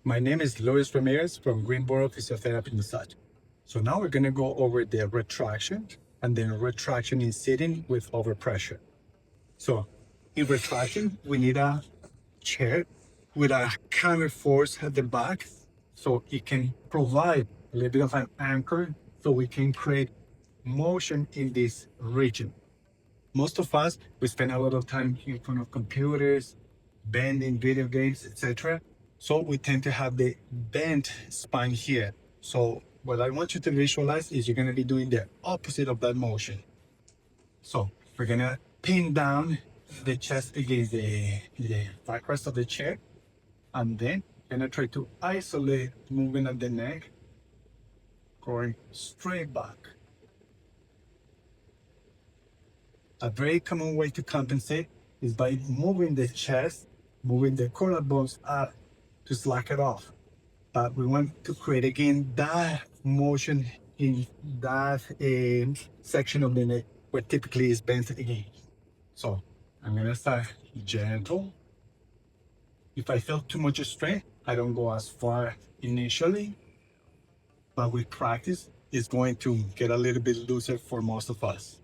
My name is Luis Ramirez from Greenboro Physiotherapy Massage. So now we're going to go over the retraction and then retraction in sitting with overpressure. So in retraction, we need a chair with a counter force at the back so it can provide a little bit of an anchor so we can create motion in this region. Most of us, we spend a lot of time in front of computers, bending video games, etc. So we tend to have the bent spine here. So what I want you to visualize is you're going to be doing the opposite of that motion. So we're going to pin down the chest against the backrest of the chair, and then we're going to try to isolate moving at the neck, going straight back. A very common way to compensate is by moving the chest, moving the collarbones up to slack it off. But we want to create again that motion in that section of the neck where typically is bent again. So I'm gonna start gentle. If I feel too much strain, I don't go as far initially, but with practice, it's going to get a little bit looser for most of us.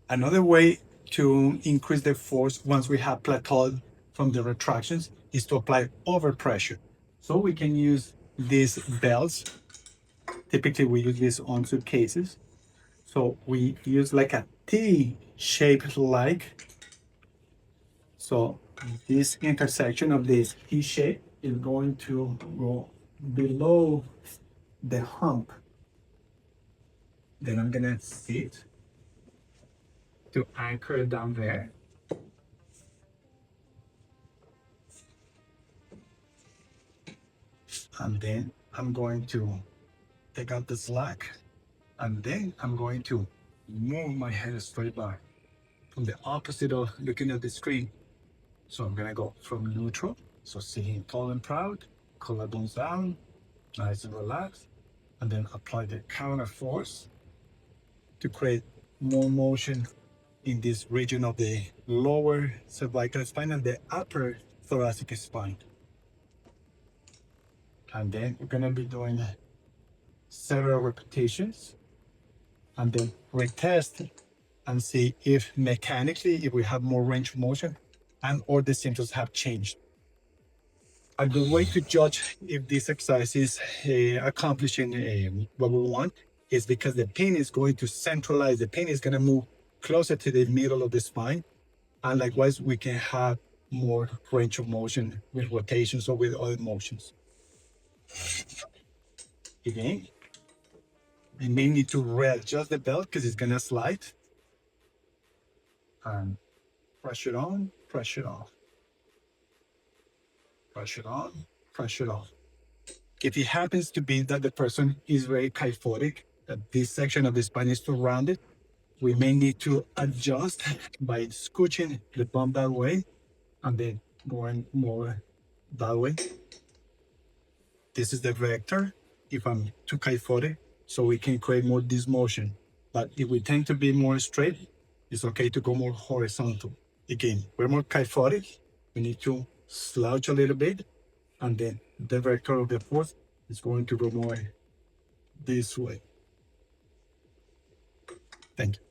Another way to increase the force once we have plateaued from the retractions is to apply overpressure. So we can use these belts. Typically we use this on suitcases. So we use like a T shape like. So this intersection of this T shape is going to go below the hump. Then I'm gonna sit to anchor it down there. And then I'm going to take out the slack, and then I'm going to move my head straight back from the opposite of looking at the screen. So I'm gonna go from neutral, so sitting tall and proud, collarbones down, nice and relaxed, and then apply the counter force to create more motion in this region of the lower cervical spine and the upper thoracic spine. And then we're gonna be doing several repetitions and then retest and see if mechanically, if we have more range of motion and or the symptoms have changed. A good way to judge if this exercise is accomplishing what we want is because the pin is going to centralize, the pin is gonna move closer to the middle of the spine. And likewise, we can have more range of motion with rotations or with other motions. Again, I may need to readjust the belt because it's gonna slide. And pressure on, pressure off. Pressure on, pressure off. If it happens to be that the person is very kyphotic, that this section of the spine is too rounded, we may need to adjust by scooching the bump that way and then going more that way. This is the vector if I'm too kyphotic, so we can create more this motion. But if we tend to be more straight, it's okay to go more horizontal. Again, we're more kyphotic, we need to slouch a little bit, and then the vector of the force is going to go more this way. Thank you.